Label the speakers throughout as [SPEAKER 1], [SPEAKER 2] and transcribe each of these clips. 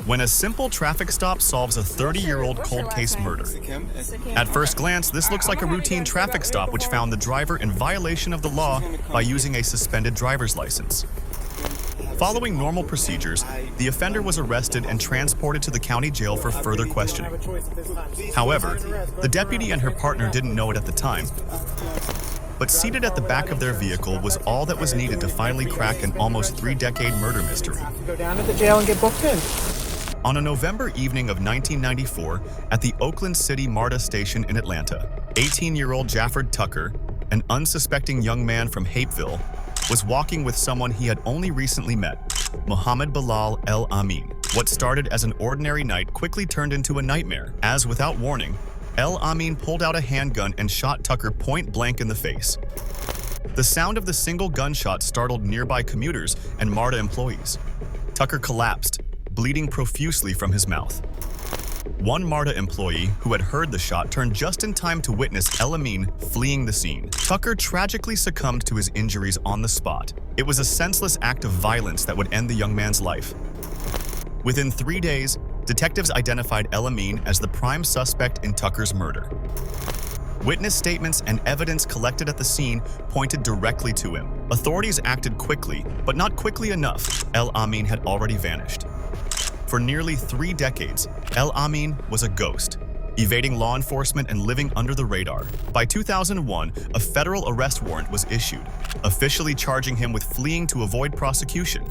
[SPEAKER 1] When a simple traffic stop solves a 30-year-old cold case murder. At first glance, this looks like a routine traffic stop which found the driver in violation of the law by using a suspended driver's license. Following normal procedures, the offender was arrested and transported to the county jail for further questioning. However, the deputy and her partner didn't know it at the time, but seated at the back of their vehicle was all that was needed to finally crack an almost 3-decade murder mystery.
[SPEAKER 2] Go down to the jail and get booked in.
[SPEAKER 1] On a November evening of 1994, at the Oakland City MARTA station in Atlanta, 18-year-old Jafford Tucker, an unsuspecting young man from Hapeville, was walking with someone he had only recently met, Mohammed Bilal El Amin. What started as an ordinary night quickly turned into a nightmare, as without warning, El Amin pulled out a handgun and shot Tucker point blank in the face. The sound of the single gunshot startled nearby commuters and MARTA employees. Tucker collapsed, bleeding profusely from his mouth. One MARTA employee who had heard the shot turned just in time to witness El Amin fleeing the scene. Tucker tragically succumbed to his injuries on the spot. It was a senseless act of violence that would end the young man's life. Within 3 days, detectives identified El Amin as the prime suspect in Tucker's murder. Witness statements and evidence collected at the scene pointed directly to him. Authorities acted quickly, but not quickly enough. El Amin had already vanished. For nearly 3 decades, El Amin was a ghost, evading law enforcement and living under the radar. By 2001, a federal arrest warrant was issued, officially charging him with fleeing to avoid prosecution.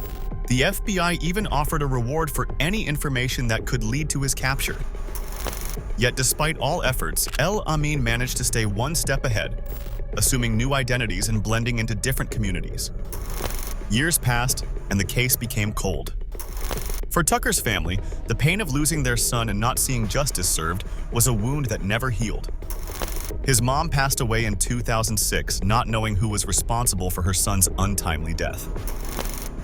[SPEAKER 1] The FBI even offered a reward for any information that could lead to his capture. Yet despite all efforts, El Amin managed to stay one step ahead, assuming new identities and blending into different communities. Years passed, and the case became cold. For Tucker's family, the pain of losing their son and not seeing justice served was a wound that never healed. His mom passed away in 2006, not knowing who was responsible for her son's untimely death.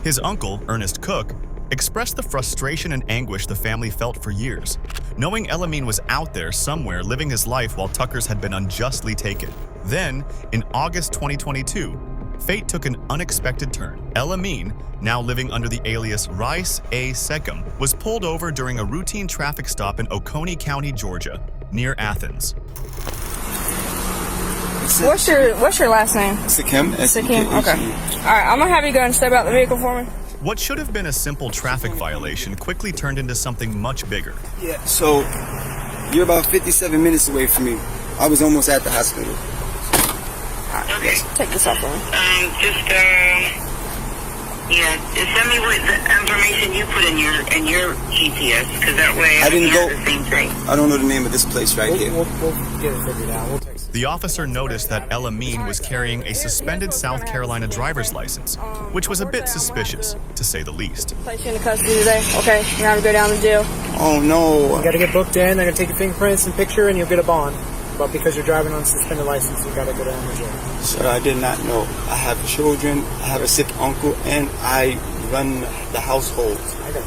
[SPEAKER 1] His uncle, Ernest Cook, expressed the frustration and anguish the family felt for years, knowing El Amin was out there somewhere living his life while Tucker's had been unjustly taken. Then, in August 2022, fate took an unexpected turn. El Amin, now living under the alias Rice A. Seckham, was pulled over during a routine traffic stop in Oconee County, Georgia, near Athens.
[SPEAKER 3] What's your last name?
[SPEAKER 4] Seckham.
[SPEAKER 3] Seckham. Okay. All right, I'm gonna have you go and step out the vehicle for me.
[SPEAKER 1] What should have been a simple traffic violation quickly turned into something much bigger.
[SPEAKER 4] Yeah, so you're about 57 minutes away from me. I was almost at the hospital.
[SPEAKER 3] Okay. Take this off for me.
[SPEAKER 5] Just send me what the information you put in your GPS, because that way I didn't go. The same thing.
[SPEAKER 4] I don't know the name of this place right here.
[SPEAKER 2] We'll get it figured out. We'll text.
[SPEAKER 1] The officer noticed that El Amin was carrying a suspended South Carolina driver's license, which was a bit suspicious, to say the least.
[SPEAKER 3] Place you into custody today. Okay, you're gonna have to go down to jail.
[SPEAKER 4] Oh no!
[SPEAKER 2] You gotta get booked in. They're gonna take your fingerprints and picture, and you'll get a bond. But because you're driving on suspended license, you gotta go down to jail.
[SPEAKER 4] Sir, I did not know. I have children, I have a sick uncle, and I run the household.
[SPEAKER 2] I got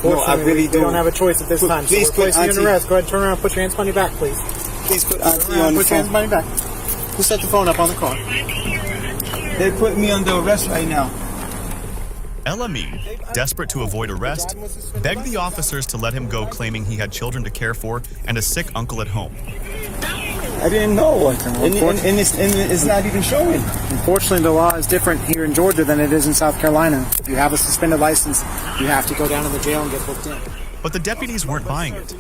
[SPEAKER 2] you.
[SPEAKER 4] No, I really
[SPEAKER 2] we don't have a choice at this time.
[SPEAKER 4] Please
[SPEAKER 2] so we're placing you in arrest. Go ahead and turn around and put your hands behind your back, please.
[SPEAKER 4] Please put Auntie on the
[SPEAKER 2] Put your hands
[SPEAKER 4] phone.
[SPEAKER 2] behind your back. Who set the phone up on the car?
[SPEAKER 4] They put me under arrest right now.
[SPEAKER 1] El Amin, desperate to avoid arrest, begged the officers to let him go, claiming he had children to care for and a sick uncle at home.
[SPEAKER 4] I didn't know. And it's not even showing.
[SPEAKER 2] Unfortunately, the law is different here in Georgia than it is in South Carolina. If you have a suspended license, you have to go down to the jail and get booked in.
[SPEAKER 1] But the deputies weren't buying it.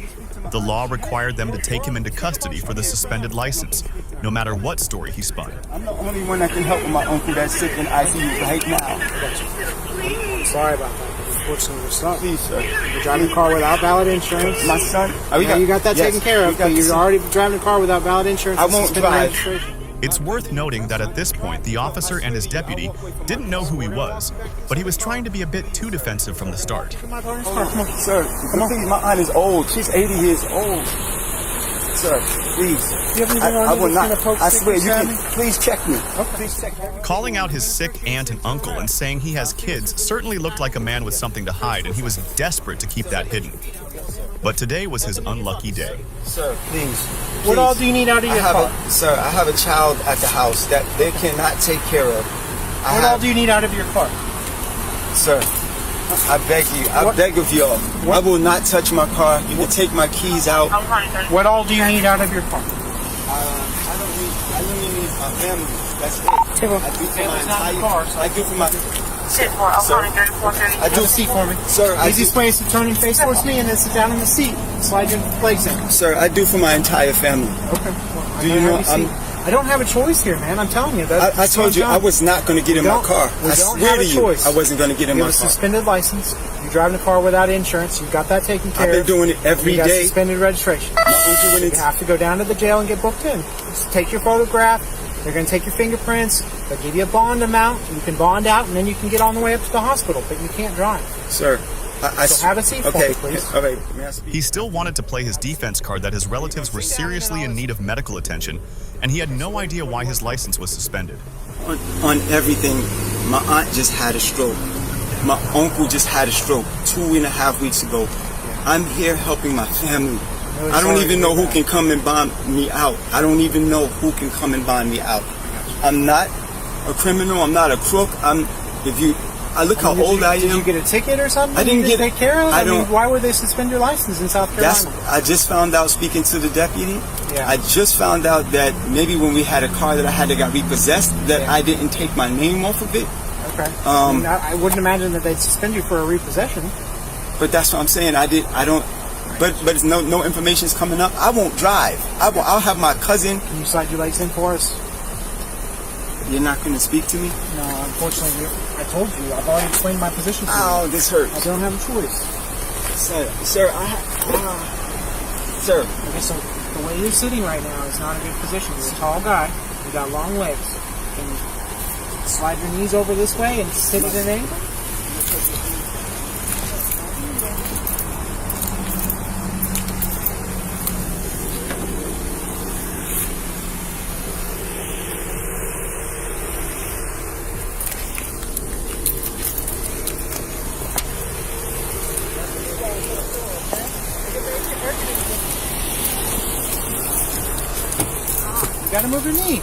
[SPEAKER 1] The law required them to take him into custody for the suspended license, no matter what story he spun.
[SPEAKER 4] I'm the only one that can help with my uncle that's sick in ICU right now.
[SPEAKER 2] Sorry about that. Unfortunately, your son,
[SPEAKER 4] Please, sir.
[SPEAKER 2] you're driving a car without valid insurance.
[SPEAKER 4] My son?
[SPEAKER 2] You got that taken care of, but you're already driving a car without valid insurance.
[SPEAKER 4] I won't drive.
[SPEAKER 1] It's worth noting that at this point, the officer and his deputy didn't know who he was, but he was trying to be a bit too defensive from the start.
[SPEAKER 4] Come on, sir. Come on. My aunt is old. She's 80 years old. Sir, please. I will not. I swear, you can. Please check me. Please check me.
[SPEAKER 1] Calling out his sick aunt and uncle and saying he has kids certainly looked like a man with something to hide, and he was desperate to keep that hidden. But today was his unlucky day.
[SPEAKER 4] Sir, please.
[SPEAKER 2] What all do you need out of your car?
[SPEAKER 4] Sir, I have a child at the house that they cannot take care of.
[SPEAKER 2] What all do you need out of your car?
[SPEAKER 4] Sir, I beg you. I beg of y'all. I will not touch my car. You can take my keys out.
[SPEAKER 2] What all do you need out of your car?
[SPEAKER 4] I don't even need my family. That's it. I do for my entire car. I do for my. Sir, I do.
[SPEAKER 2] Seat for me.
[SPEAKER 4] Sir,
[SPEAKER 2] Easiest way is to turn your face towards me and then sit down in the seat. Slide your legs in.
[SPEAKER 4] Sir, I do for my entire family.
[SPEAKER 2] Okay. Well,
[SPEAKER 4] Do you know
[SPEAKER 2] I don't have a choice here, man. I'm telling you.
[SPEAKER 4] I told you I was not going to get in my car. I swear to you, I wasn't going to get in
[SPEAKER 2] you
[SPEAKER 4] my
[SPEAKER 2] have a
[SPEAKER 4] car.
[SPEAKER 2] suspended license. You're driving a car without insurance. You've got that taken care of.
[SPEAKER 4] I've been doing it every
[SPEAKER 2] you got
[SPEAKER 4] day.
[SPEAKER 2] Suspended registration. You have to go down to the jail and get booked in. Just take your photograph. They're going to take your fingerprints. They'll give you a bond amount. You can bond out, and then you can get on the way up to the hospital. But you can't drive.
[SPEAKER 4] Sir,
[SPEAKER 2] So have a seat for me, please.
[SPEAKER 4] Okay. May I speak?
[SPEAKER 1] He still wanted to play his defense card that his relatives were seriously in need of medical attention, and he had no idea why his license was suspended.
[SPEAKER 4] On everything, my aunt just had a stroke. My uncle just had a stroke 2.5 weeks ago. I'm here helping my family. I don't even know who can come and bond me out. I don't even know who can come and bond me out. I'm not a criminal. I'm not a crook. Look how old I am.
[SPEAKER 2] Did you get a ticket or something?
[SPEAKER 4] I didn't get
[SPEAKER 2] take care of it.
[SPEAKER 4] I don't.
[SPEAKER 2] Why would they suspend your license in South Carolina?
[SPEAKER 4] I just found out speaking to the deputy.
[SPEAKER 2] Yeah.
[SPEAKER 4] I just found out that maybe when we had a car that I had that got repossessed, that I didn't take my name off of it.
[SPEAKER 2] Okay. I wouldn't imagine that they'd suspend you for a repossession.
[SPEAKER 4] But that's what I'm saying. I don't. But it's no information's coming up. I won't drive. I'll have my cousin.
[SPEAKER 2] Can you slide your legs in for us?
[SPEAKER 4] You're not going to speak to me?
[SPEAKER 2] No, unfortunately, I told you. I've already explained my position to you.
[SPEAKER 4] Oh, this hurts.
[SPEAKER 2] I don't have a choice.
[SPEAKER 4] Sir, sir.
[SPEAKER 2] Okay, so the way you're sitting right now is not a good position. You're a tall guy. You got long legs. Can you slide your knees over this way and sit at an angle? You gotta move your knee.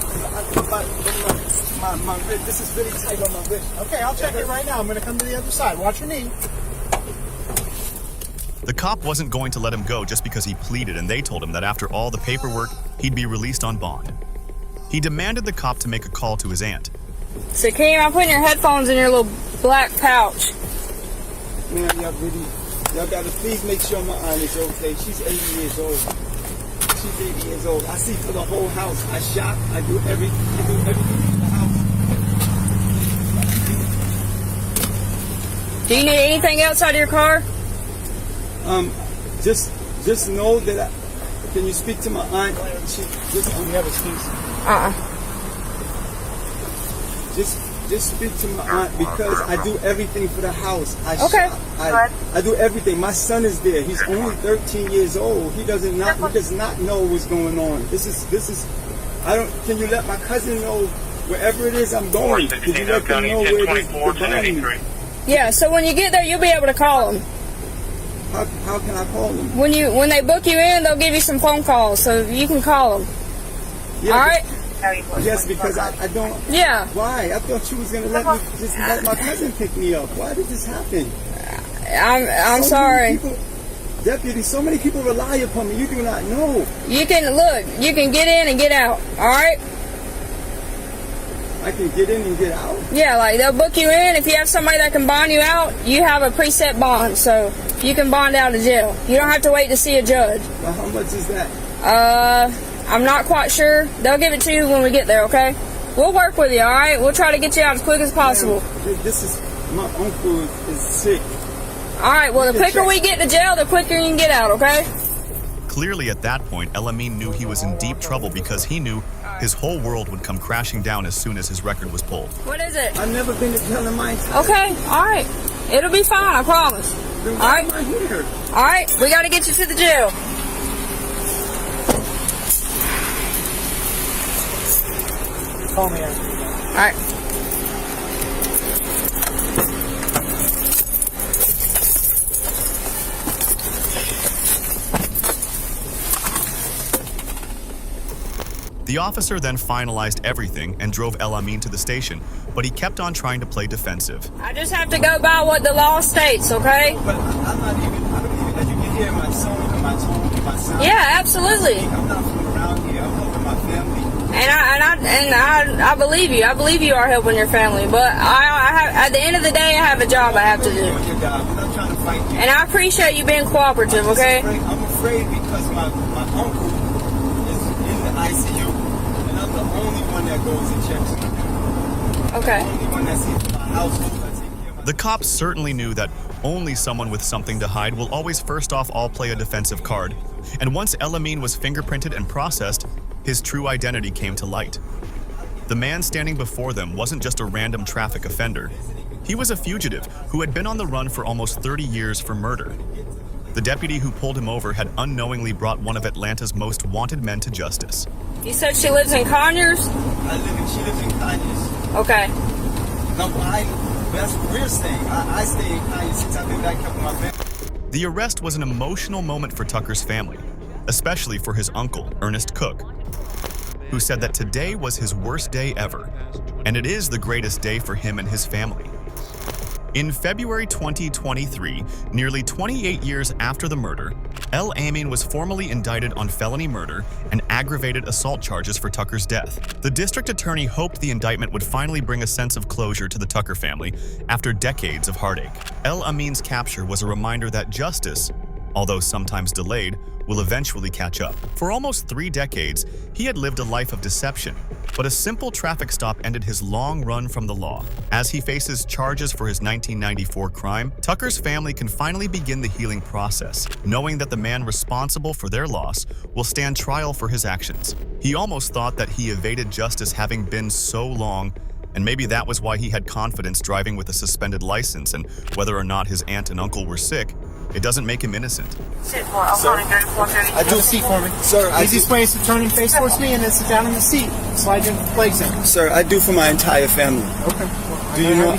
[SPEAKER 4] My wrist, this is really tight on my wrist.
[SPEAKER 2] Okay, I'll check it right now. I'm gonna come to the other side. Watch your knee.
[SPEAKER 1] The cop wasn't going to let him go just because he pleaded, and they told him that after all the paperwork, he'd be released on bond. He demanded the cop to make a call to his aunt.
[SPEAKER 3] So, Kim, I'm putting your headphones in your little black pouch.
[SPEAKER 4] Man, y'all gotta please make sure my aunt is okay. She's 80 years old. She's 80 years old. I see for the whole house. I shop. I do everything for the house.
[SPEAKER 3] Do you need anything else out of your car?
[SPEAKER 4] Just know that can you speak to my aunt? She just
[SPEAKER 2] You have his keys.
[SPEAKER 4] Just speak to my aunt because I do everything for the house. I
[SPEAKER 3] Okay.
[SPEAKER 4] shop. I do everything. My son is there. He's only 13 years old. He does not know what's going on. This is I don't can you let my cousin know wherever it is I'm going? Can you let them know where it is to find me?
[SPEAKER 3] Yeah, so when you get there, you'll be able to call them.
[SPEAKER 4] How can I call them?
[SPEAKER 3] When they book you in, they'll give you some phone calls, so you can call them.
[SPEAKER 4] Yeah,
[SPEAKER 3] All right?
[SPEAKER 4] Yes, because I don't.
[SPEAKER 3] Yeah.
[SPEAKER 4] Why? I thought you was gonna let my cousin pick me up. Why did this happen?
[SPEAKER 3] I'm
[SPEAKER 4] So
[SPEAKER 3] sorry.
[SPEAKER 4] many people, Deputy, so many people rely upon me. You do not know.
[SPEAKER 3] You can get in and get out. All right?
[SPEAKER 4] I can get in and get out.
[SPEAKER 3] Yeah, like they'll book you in. If you have somebody that can bond you out, you have a preset bond, so you can bond out of jail. You don't have to wait to see a judge.
[SPEAKER 4] Well, how much is that?
[SPEAKER 3] I'm not quite sure. They'll give it to you when we get there, okay? We'll work with you, all right? We'll try to get you out as quick as possible.
[SPEAKER 4] This is my uncle is sick.
[SPEAKER 3] All right, well, the quicker we get to jail, the quicker you can get out, okay?
[SPEAKER 1] Clearly at that point, Elamine knew he was in deep trouble because he knew his whole world would come crashing down as soon as his record was pulled.
[SPEAKER 3] What is it?
[SPEAKER 4] I've never been to jail in my entire
[SPEAKER 3] Okay, all right. It'll be fine, I promise.
[SPEAKER 4] Then
[SPEAKER 3] All
[SPEAKER 4] why
[SPEAKER 3] right.
[SPEAKER 4] am I here?
[SPEAKER 3] All right, we got to get you to the jail.
[SPEAKER 2] Call me after you go.
[SPEAKER 3] All right.
[SPEAKER 1] The officer then finalized everything and drove El Amin to the station, but he kept on trying to play defensive.
[SPEAKER 3] I just have to go by what the law states, okay?
[SPEAKER 4] But I'm not even, I don't even, as you can hear my song and my tone and my sound.
[SPEAKER 3] Yeah, absolutely.
[SPEAKER 4] I'm not from around here. I'm helping my family.
[SPEAKER 3] And I believe you. I believe you are helping your family. But I have, at the end of the day, I have a job I have to do.
[SPEAKER 4] Doing your job. I'm not trying to fight you.
[SPEAKER 3] And I appreciate you being cooperative, okay?
[SPEAKER 4] I'm afraid because my uncle is in the ICU, and I'm the only one that goes and checks him.
[SPEAKER 3] Okay.
[SPEAKER 4] I'm the only one that sees my household. I take care of my
[SPEAKER 1] The cops certainly knew that only someone with something to hide will always first off all play a defensive card. And once El Amin was fingerprinted and processed, his true identity came to light. The man standing before them wasn't just a random traffic offender. He was a fugitive who had been on the run for almost 30 years for murder. The deputy who pulled him over had unknowingly brought one of Atlanta's most wanted men to justice.
[SPEAKER 3] You said she lives in Conyers?
[SPEAKER 4] she lives in Conyers.
[SPEAKER 3] Okay.
[SPEAKER 4] No, that's what we're saying. I stay in Conyers since I've been back up with my family.
[SPEAKER 1] The arrest was an emotional moment for Tucker's family, especially for his uncle, Ernest Cook, who said that today was his worst day ever, and it is the greatest day for him and his family. In February 2023, nearly 28 years after the murder, El Amin was formally indicted on felony murder and aggravated assault charges for Tucker's death. The district attorney hoped the indictment would finally bring a sense of closure to the Tucker family after decades of heartache. El Amin's capture was a reminder that justice, although sometimes delayed, will eventually catch up. For almost 3 decades, he had lived a life of deception, but a simple traffic stop ended his long run from the law. As he faces charges for his 1994 crime, Tucker's family can finally begin the healing process, knowing that the man responsible for their loss will stand trial for his actions. He almost thought that he evaded justice having been so long, and maybe that was why he had confidence driving with a suspended license, and whether or not his aunt and uncle were sick, it doesn't make him innocent.
[SPEAKER 2] I do a seat for me.
[SPEAKER 4] Sir,
[SPEAKER 2] Easiest way is to turn and face towards me and then sit down in the seat. Slide your legs in.
[SPEAKER 4] Sir, I do for my entire family.
[SPEAKER 2] Okay. Well,
[SPEAKER 4] Do you know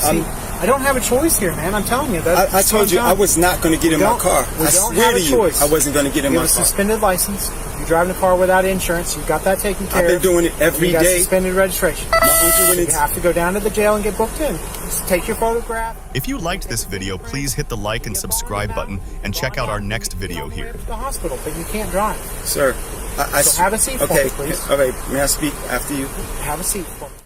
[SPEAKER 2] I don't have a choice here, man. I'm telling you.
[SPEAKER 4] I told you I was not going to get in my car. I swear to you, I wasn't going to get in my car.
[SPEAKER 2] You have a suspended license. You're driving a car without insurance. You've got that taken care of.
[SPEAKER 4] I've been doing it every
[SPEAKER 2] you got
[SPEAKER 4] day.
[SPEAKER 2] Suspended registration. You have to go down to the jail and get booked in. Just take your photograph.
[SPEAKER 1] If you liked this video, please hit the like and subscribe button and check out our next video here.
[SPEAKER 2] To the hospital, but you can't drive.
[SPEAKER 4] Sir,
[SPEAKER 2] So have a seat for me, please.
[SPEAKER 4] Okay, may I speak after you?
[SPEAKER 2] Have a seat for me.